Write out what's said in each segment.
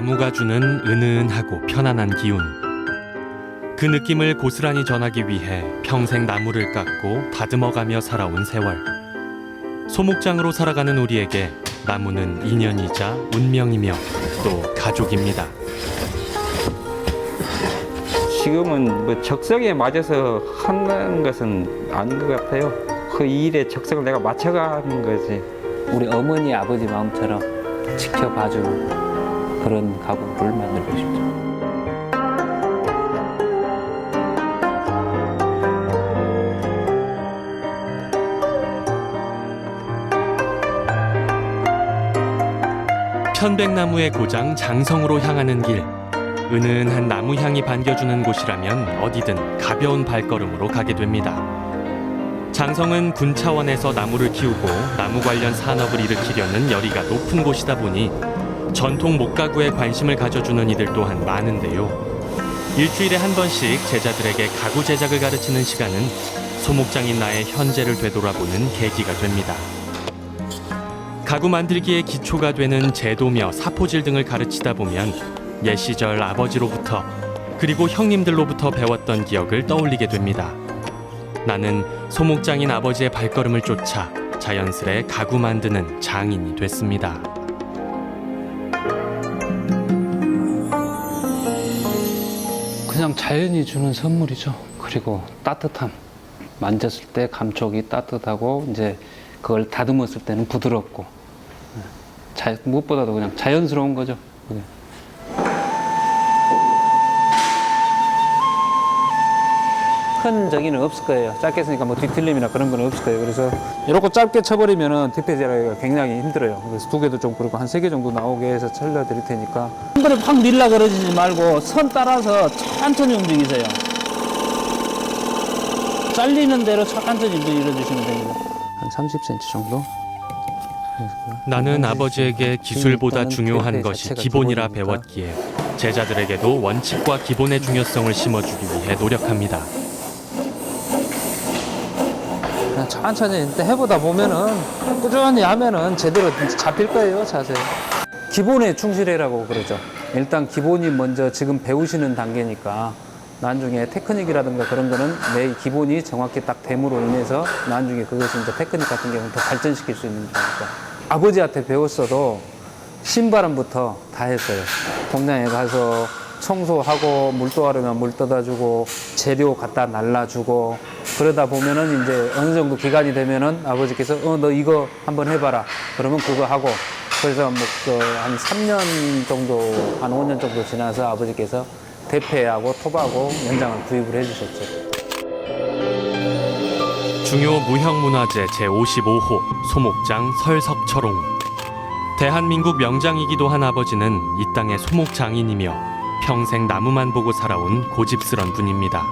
나무가 주는 은은하고 편안한 기운. 그 느낌을 고스란히 전하기 위해 평생 나무를 깎고 다듬어가며 살아온 세월. 소목장으로 살아가는 우리에게 나무는 인연이자 운명이며 또 가족입니다. 지금은 뭐 적성에 맞아서 하는 것은 아닌 것 같아요. 그 일에 적성을 내가 맞춰가는 거지. 우리 어머니 아버지 마음처럼 지켜봐주는 그런 가구를 만들고 싶죠. 편백나무의 고장 장성으로 향하는 길. 은은한 나무 향이 반겨주는 곳이라면 어디든 가벼운 발걸음으로 가게 됩니다. 장성은 군 차원에서 나무를 키우고 나무 관련 산업을 일으키려는 열의가 높은 곳이다 보니 전통 목가구에 관심을 가져주는 이들 또한 많은데요. 일주일에 한 번씩 제자들에게 가구 제작을 가르치는 시간은 소목장인 나의 현재를 되돌아보는 계기가 됩니다. 가구 만들기의 기초가 되는 제도며 사포질 등을 가르치다 보면 옛 시절 아버지로부터 그리고 형님들로부터 배웠던 기억을 떠올리게 됩니다. 나는 소목장인 아버지의 발걸음을 쫓아 자연스레 가구 만드는 장인이 됐습니다. 그냥 자연이 주는 선물이죠. 그리고 따뜻함. 만졌을 때 감촉이 따뜻하고 이제 그걸 다듬었을 때는 부드럽고 무엇보다도 그냥 자연스러운 거죠. 그게. 큰 저기는 없을 거예요. 짧게 쓰니까 뭐 뒤틀림이나 그런 건 없을 거예요. 그래서 이렇게 짧게 쳐버리면은 뒷배지라기가 굉장히 힘들어요. 그래서 두 개도 좀 그렇고 한 3개 정도 나오게 해서 잘라드릴 테니까 한 번에 확 밀라 그러지 말고 선 따라서 천천히 움직이세요. 잘리는 대로 천천히 밀어주시면 됩니다. 한 30cm 정도. 나는 아버지에게 기술보다 중요한 것이 기본이라 배웠기에 제자들에게도 원칙과 기본의 중요성을 심어주기 위해 노력합니다. 그냥 천천히 해보다 보면은 꾸준히 하면은 제대로 잡힐 거예요, 자세. 기본에 충실해라고 그러죠. 일단 기본이 먼저 지금 배우시는 단계니까 나중에 테크닉이라든가 그런 거는 내 기본이 정확히 딱 됨으로 인해서 나중에 그것이 이제 테크닉 같은 경우는 더 발전시킬 수 있는 거니까. 아버지한테 배웠어도 신바람부터 다 했어요. 공장에 가서 청소하고 물 떠가르면 물 떠다주고 재료 갖다 날라주고 그러다 보면은 이제 어느 정도 기간이 되면은 아버지께서 너 이거 한번 해봐라. 그러면 그거 하고 그래서 뭐 한 3년 정도 한 5년 정도 지나서 아버지께서 대패하고 톱하고 연장을 구입을 해주셨죠. 중요 무형문화재 제55호 소목장 설석철옹. 대한민국 명장이기도 한 아버지는 이 땅의 소목장인이며 평생 나무만 보고 살아온 고집스런 분입니다.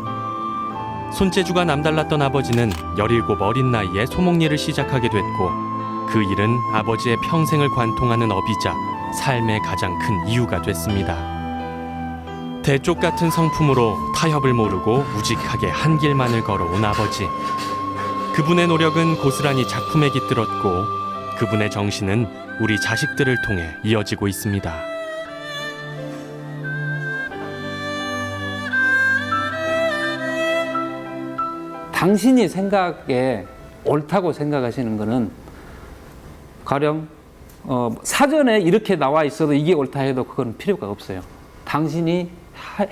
손재주가 남달랐던 아버지는 17 어린 나이에 소목일을 시작하게 됐고 그 일은 아버지의 평생을 관통하는 업이자 삶의 가장 큰 이유가 됐습니다. 대쪽 같은 성품으로 타협을 모르고 우직하게 한 길만을 걸어온 아버지. 그분의 노력은 고스란히 작품에 깃들었고 그분의 정신은 우리 자식들을 통해 이어지고 있습니다. 당신이 생각에 옳다고 생각하시는 거는 가령 사전에 이렇게 나와 있어도 이게 옳다 해도 그건 필요가 없어요. 당신이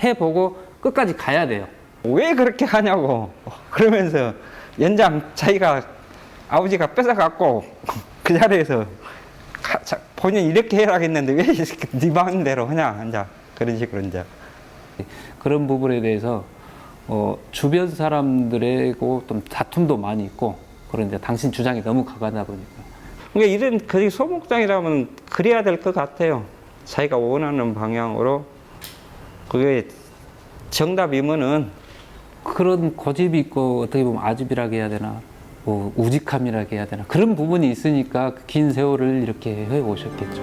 해보고 끝까지 가야 돼요. 왜 그렇게 하냐고 그러면서 연장 자기가 아버지가 뺏어갖고 그 자리에서 본인 이렇게 해라 했는데 왜 네 마음대로 하냐 이제 그런 식으로 이제 그런 부분에 대해서 주변 사람들하고 좀 다툼도 많이 있고 그런데 당신 주장이 너무 강하다 보니까 그러니까 이런 그 소목장이라면 그래야 될 것 같아요. 자기가 원하는 방향으로 그게 정답이면은 그런 고집이 있고 어떻게 보면 아집이라고 해야 되나 뭐 우직함이라고 해야 되나 그런 부분이 있으니까 긴 세월을 이렇게 해오셨겠죠.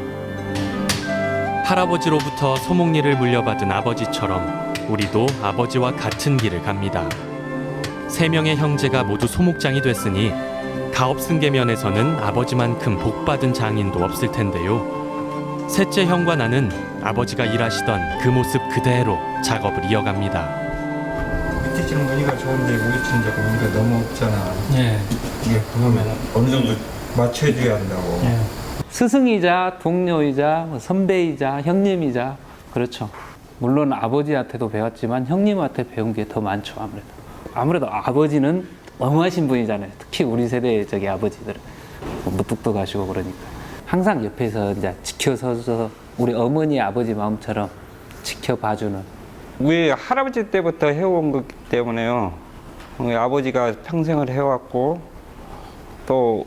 할아버지로부터 소목일을 물려받은 아버지처럼 우리도 아버지와 같은 길을 갑니다. 3명의 형제가 모두 소목장이 됐으니 가업승계 면에서는 아버지만큼 복받은 장인도 없을 텐데요. 셋째 형과 나는 아버지가 일하시던 그 모습 그대로 작업을 이어갑니다. 밑에 지금 무늬가 좋은데 우리 집은 이제 무늬가 너무 없잖아. 예. 이게 그러면 어느 정도 맞춰줘야 한다고. 스승이자 동료이자 뭐 선배이자 형님이자 그렇죠. 물론 아버지한테도 배웠지만 형님한테 배운 게 더 많죠. 아무래도 아버지는 엄하신 분이잖아요. 특히 우리 세대의 저기 아버지들은 무뚝뚝하시고 그러니까 항상 옆에서 이제 지켜서서 우리 어머니 아버지 마음처럼 지켜봐주는. 우리 할아버지 때부터 해온 거기 때문에요. 우리 아버지가 평생을 해왔고 또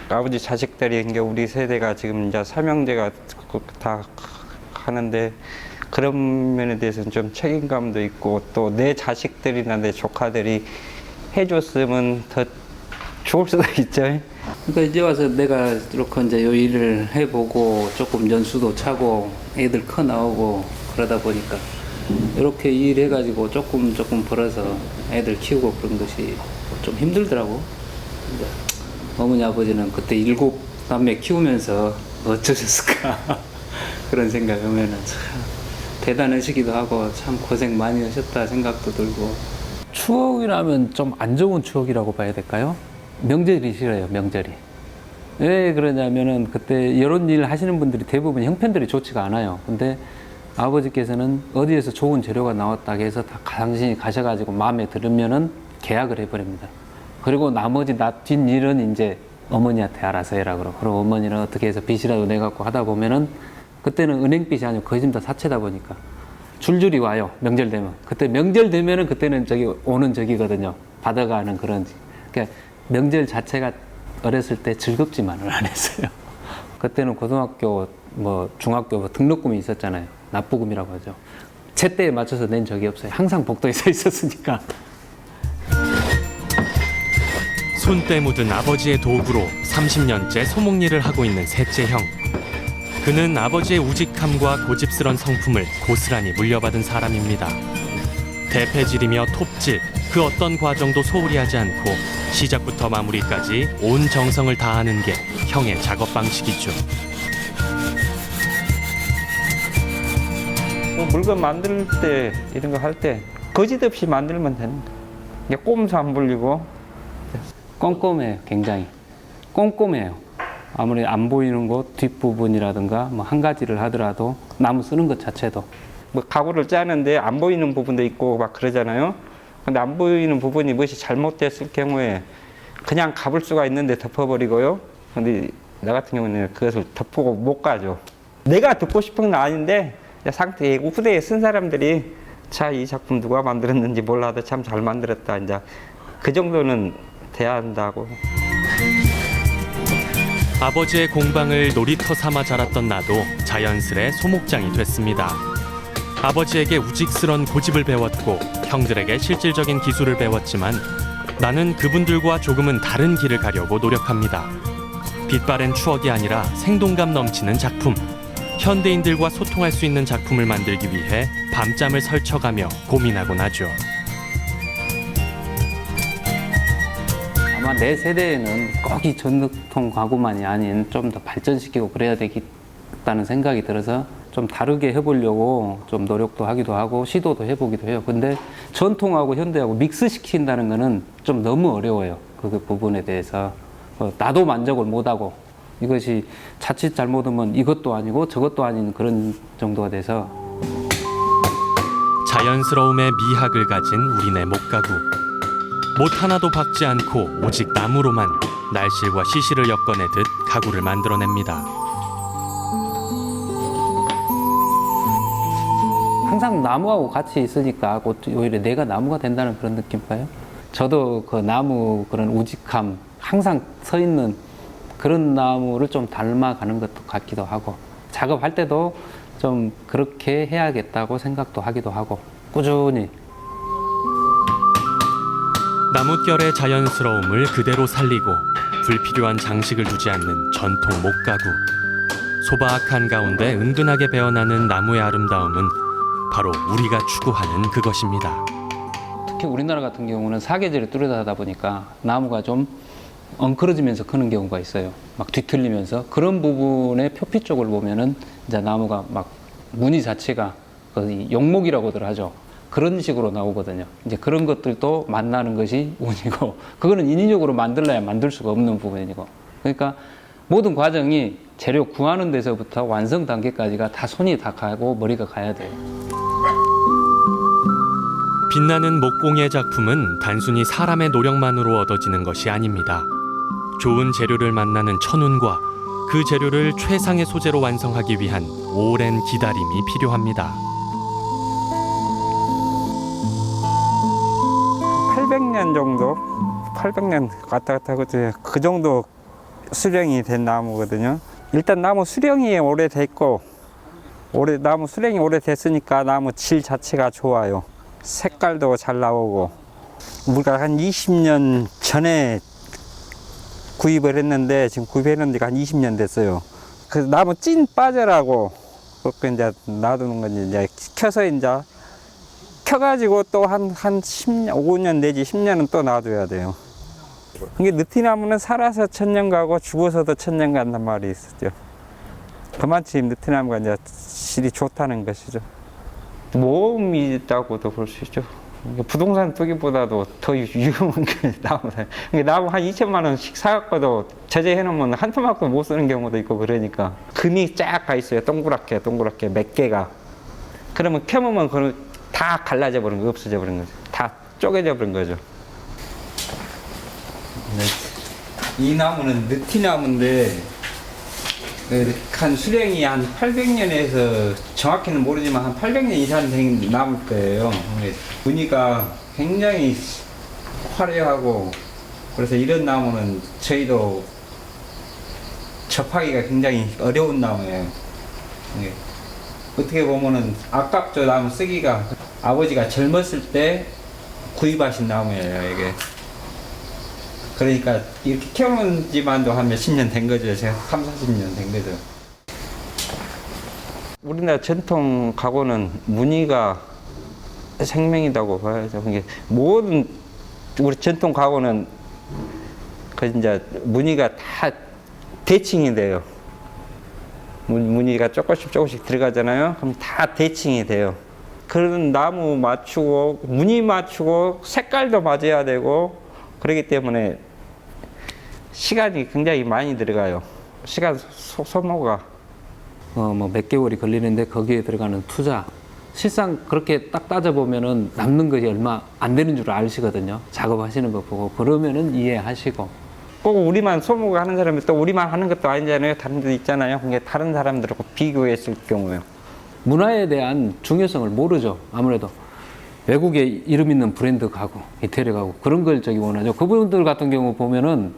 아버지 자식들이 이제 우리 세대가 지금 이제 삼형제가 다 하는데 그런 면에 대해서는 좀 책임감도 있고 또 내 자식들이나 내 조카들이 해줬으면 더 좋을 수도 있죠. 그러니까 이제 와서 내가 이렇게 이제 요 일을 해보고 조금 연수도 차고 애들 커 나오고 그러다 보니까 이렇게 일해가지고 조금 벌어서 애들 키우고 그런 것이 좀 힘들더라고. 이제 어머니 아버지는 그때 7남매 키우면서 어쩌셨을까 그런 생각하면은 참 대단하시기도 하고 참 고생 많이 하셨다 생각도 들고. 추억이라면 좀 안 좋은 추억이라고 봐야 될까요? 명절이 싫어요, 명절이. 왜 그러냐면은 그때 이런 일 하시는 분들이 대부분 형편들이 좋지가 않아요. 근데 아버지께서는 어디에서 좋은 재료가 나왔다 해서 다 당신이 가셔가지고 마음에 들으면은 계약을 해버립니다. 그리고 나머지 뒷일은 이제 어머니한테 알아서 해라 그러고. 그럼 어머니는 어떻게 해서 빚이라도 내갖고 하다 보면은 그때는 은행빚이 아니고 거의 다 사채다 보니까 줄줄이 와요. 명절 되면. 그때 명절 되면은 그때는 저기 오는 저기거든요. 받아가는 그런. 그러니까 명절 자체가 어렸을 때 즐겁지만은 않았어요. 그때는 고등학교 뭐 중학교 뭐 등록금이 있었잖아요. 납부금이라고 하죠. 제때에 맞춰서 낸 적이 없어요. 항상 복도에 서 있었으니까. 손때 묻은 아버지의 도구로 30년째 소목일을 하고 있는 셋째 형. 그는 아버지의 우직함과 고집스런 성품을 고스란히 물려받은 사람입니다. 대패질이며 톱질, 그 어떤 과정도 소홀히 하지 않고 시작부터 마무리까지 온 정성을 다하는 게 형의 작업 방식이죠. 뭐 물건 만들 때 이런 거 할 때 거짓 없이 만들면 되는 거야. 이게 꼼수 안 불리고 꼼꼼해요, 굉장히. 꼼꼼해요. 아무리 안 보이는 곳 뒷부분이라든가 뭐 한 가지를 하더라도 나무 쓰는 것 자체도. 뭐 가구를 짜는데 안 보이는 부분도 있고 막 그러잖아요. 근데 안 보이는 부분이 무엇이 잘못됐을 경우에 그냥 가볼 수가 있는데 덮어버리고요. 근데 나 같은 경우는 그것을 덮고 못 가죠. 내가 듣고 싶은 건 아닌데 상태 후대에 쓴 사람들이 자, 이 작품 누가 만들었는지 몰라도 참 잘 만들었다. 이제 그 정도는 돼야 한다고. 아버지의 공방을 놀이터 삼아 자랐던 나도 자연스레 소목장이 됐습니다. 아버지에게 우직스런 고집을 배웠고 형들에게 실질적인 기술을 배웠지만 나는 그분들과 조금은 다른 길을 가려고 노력합니다. 빛바랜 추억이 아니라 생동감 넘치는 작품. 현대인들과 소통할 수 있는 작품을 만들기 위해 밤잠을 설쳐가며 고민하곤 하죠. 아마 내 세대에는 꼭 이 전통 가구만이 아닌 좀 더 발전시키고 그래야 되겠다는 생각이 들어서 좀 다르게 해보려고 좀 노력도 하기도 하고 시도도 해보기도 해요. 근데 전통하고 현대하고 믹스시킨다는 거는 좀 너무 어려워요. 그 부분에 대해서. 나도 만족을 못하고 이것이 자칫 잘못하면 이것도 아니고 저것도 아닌 그런 정도가 돼서. 자연스러움의 미학을 가진 우리네 목가구. 못 하나도 박지 않고 오직 나무로만 날실과 시실을 엮어내듯 가구를 만들어냅니다. 항상 나무하고 같이 있으니까 오히려 내가 나무가 된다는 그런 느낌일까요? 저도 그 나무 그런 우직함, 항상 서 있는 그런 나무를 좀 닮아가는 것도 같기도 하고, 작업할 때도 좀 그렇게 해야겠다고 생각도 하기도 하고, 꾸준히. 나뭇결의 자연스러움을 그대로 살리고 불필요한 장식을 두지 않는 전통 목가구. 소박한 가운데 은근하게 배어나는 나무의 아름다움은 바로 우리가 추구하는 그것입니다. 특히 우리나라 같은 경우는 사계절이 뚜렷하다 보니까 나무가 좀 엉클어지면서 크는 경우가 있어요. 막 뒤틀리면서. 그런 부분의 표피 쪽을 보면은 이제 나무가 막 무늬 자체가 그 용목이라고들 하죠. 그런 식으로 나오거든요. 이제 그런 것들도 만나는 것이 운이고, 그거는 인위적으로 만들어야 만들 수가 없는 부분이고. 그러니까 모든 과정이 재료 구하는 데서부터 완성 단계까지가 다 손이 다 가고 머리가 가야 돼요. 빛나는 목공예 작품은 단순히 사람의 노력만으로 얻어지는 것이 아닙니다. 좋은 재료를 만나는 천운과 그 재료를 최상의 소재로 완성하기 위한 오랜 기다림이 필요합니다. 800년 정도? 800년 왔다 갔다 하고 그 정도 수령이 된 나무거든요. 일단 나무 수령이 오래됐고, 나무 수령이 오래됐으니까 나무 질 자체가 좋아요. 색깔도 잘 나오고. 우리가 한 20년 전에 구입을 했는데 지금 구입해놓은 지가 한 20년 됐어요. 그 나무 찐 빠져라고 그렇게 이제 놔두는 건지 이제 켜서 이제 켜가지고 또 한 10년, 5년 내지 10년은 또 놔둬야 돼요. 이게 느티나무는 살아서 1000년 가고 죽어서도 1000년 간단 말이 있었죠. 그만큼 느티나무가 이제 질이 좋다는 것이죠. 모험이 있다고도 볼 수 있죠. 부동산 투기보다도 더 유용한 게 나무다. 나무 한 2천만 원씩 사갖고도 저재해놓으면 한 토막도 못 쓰는 경우도 있고 그러니까 금이 쫙 가 있어요. 동그랗게 몇 개가. 그러면 켜보면 그걸 다 갈라져 버린 거, 없어져 버린 거죠. 다 쪼개져 버린 거죠. 이 나무는 느티나무인데 한 수령이 한 800년에서 정확히는 모르지만 한 800년 이상 된 나무일 거예요. 무늬가 굉장히 화려하고 그래서 이런 나무는 저희도 접하기가 굉장히 어려운 나무예요. 어떻게 보면은 아깝죠. 나무 쓰기가. 아버지가 젊었을 때 구입하신 나무예요, 이게. 그러니까 이렇게 키워놓은 지만도 한 몇십 년 된 거죠. 제가 3, 40년 된 거죠. 우리나라 전통 가구는 무늬가 생명이라고 봐야죠. 그게 모든 우리 전통 가구는 그 이제 무늬가 다 대칭이 돼요. 무늬가 조금씩 들어가잖아요. 그럼 다 대칭이 돼요. 그런 나무 맞추고 무늬 맞추고 색깔도 맞아야 되고 그렇기 때문에 시간이 굉장히 많이 들어가요. 시간 소모가 뭐 몇 개월이 걸리는데 거기에 들어가는 투자, 실상 그렇게 딱 따져보면은 남는 것이 얼마 안 되는 줄 아시거든요. 작업하시는 거 보고. 그러면은 이해하시고. 꼭 우리만 소모가 하는 사람이 또 우리만 하는 것도 아니잖아요. 다른 데 있잖아요. 그게 다른 사람들하고 비교했을 경우요. 문화에 대한 중요성을 모르죠. 아무래도 외국에 이름 있는 브랜드 가구, 이태리 가구 그런 걸 저기 원하죠. 그분들 같은 경우 보면은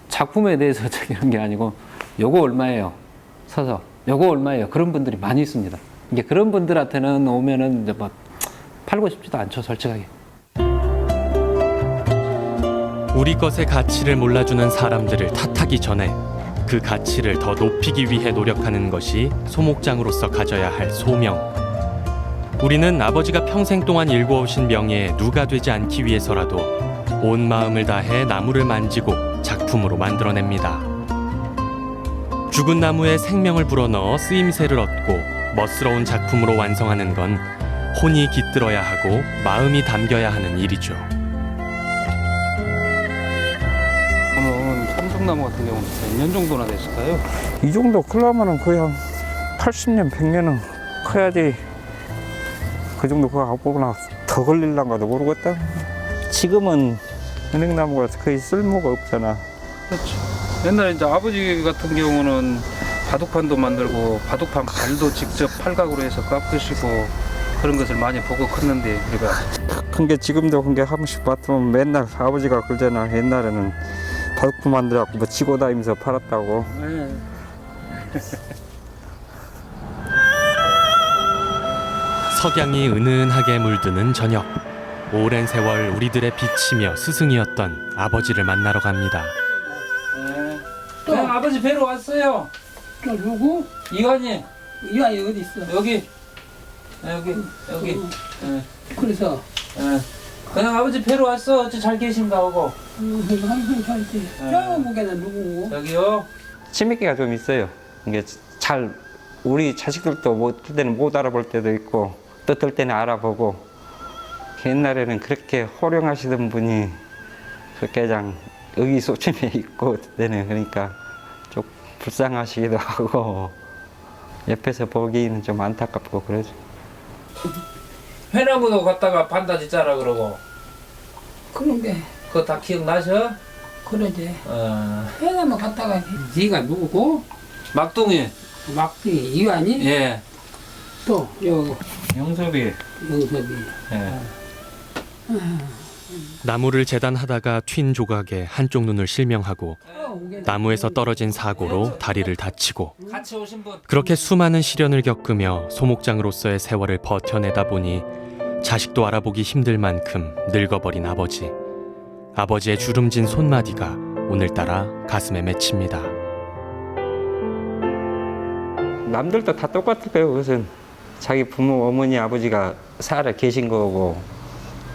작품에 대해서 저기 하는 게 아니고 요거 얼마예요? 서서 요거 얼마예요? 그런 분들이 많이 있습니다. 이게 그런 분들한테는 오면은 이제 뭐 팔고 싶지도 않죠, 솔직하게. 우리 것의 가치를 몰라주는 사람들을 탓하기 전에 그 가치를 더 높이기 위해 노력하는 것이 소목장으로서 가져야 할 소명. 우리는 아버지가 평생 동안 일궈오신 명예에 누가 되지 않기 위해서라도 온 마음을 다해 나무를 만지고 작품으로 만들어냅니다. 죽은 나무에 생명을 불어넣어 쓰임새를 얻고 멋스러운 작품으로 완성하는 건 혼이 깃들어야 하고 마음이 담겨야 하는 일이죠. 오늘 삼성나무 같은 경우는 몇 년 정도나 됐을까요? 이 정도 크려면은 거의 한 80년, 100년은 커야지. 그 정도 그거 아무거나 더 걸릴란가도 모르겠다. 지금은 은행나무가 거의 쓸모가 없잖아. 그렇죠. 옛날에 이제 아버지 같은 경우는 바둑판도 만들고 바둑판 갈도 직접 팔각으로 해서 깎으시고 그런 것을 많이 보고 컸는데 우리가 근데 지금도 그게 한 번씩 봤으면 맨날 아버지가 그러잖아. 옛날에는 바둑판 만들어갖고 뭐 지고 다니면서 팔았다고. 석양이 은은하게 물드는 저녁. 오랜 세월 우리들의 빛이며 스승이었던 아버지를 만나러 갑니다. 또 아버지 뵈러 왔어요. 또 누구? 이관님 이완이 어디 있어? 여기. 그래서 그냥 아버지 뵈러 왔어. 어찌 잘 계신가 하고. 항상 살지. 저 무게는 누구고? 여기요. 치맥기가 좀 있어요. 이게 잘 우리 자식들도 뭐 어떨 때는 못 알아볼 때도 있고 또 어떨 때는 알아보고 옛날에는 그렇게 호령하시던 분이 그렇게 그냥 의기소침해 있고 어떨 때는 그러니까 좀 불쌍하시기도 하고 옆에서 보기는 좀 안타깝고 그러죠. 회나무도 갖다가 반다지 짜라 그러고 그런 게 그거 다 기억나셔? 그러지. 어. 해나무 갔다가 네가 누구고? 막둥이 막둥이 이완이? 예 또 요 영섭이 영섭이. 예. 나무를 재단하다가 튄 조각에 한쪽 눈을 실명하고 나무에서 떨어진 사고로 다리를 다치고 같이 오신 분 그렇게 수많은 시련을 겪으며 소목장으로서의 세월을 버텨내다 보니 자식도 알아보기 힘들 만큼 늙어버린 아버지. 아버지의 주름진 손마디가 오늘따라 가슴에 맺힙니다. 남들도 다 똑같을 거예요. 그것은 자기 부모, 어머니, 아버지가 살아 계신 거고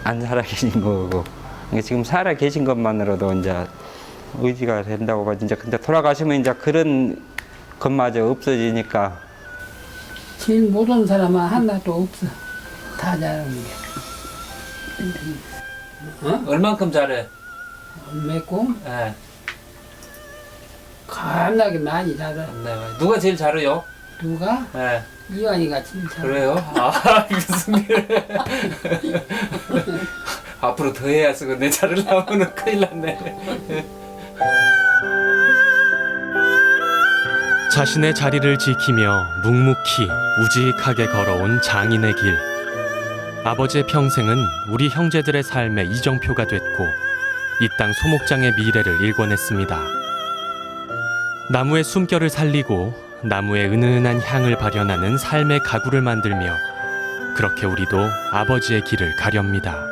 안 살아 계신 거고. 그러니까 지금 살아 계신 것만으로도 이제 의지가 된다고 봐. 이제 근데 돌아가시면 이제 그런 것마저 없어지니까. 제일 못온 사람은 하나도 없어. 다 잘하는 게. 얼만큼 잘해? 맺고 예. 겁나게 많이 잘해. 네. 누가 제일 잘해요? 누가? 예. 이완이가 제일 잘해. 그래요? 아 무슨 일? 앞으로 더 해야 쓰고 내 잘하려면 큰일 났네. 자신의 자리를 지키며 묵묵히 우직하게 걸어온 장인의 길. 아버지의 평생은 우리 형제들의 삶의 이정표가 됐고 이 땅 소목장의 미래를 일궈냈습니다. 나무의 숨결을 살리고 나무의 은은한 향을 발현하는 삶의 가구를 만들며 그렇게 우리도 아버지의 길을 가렵니다.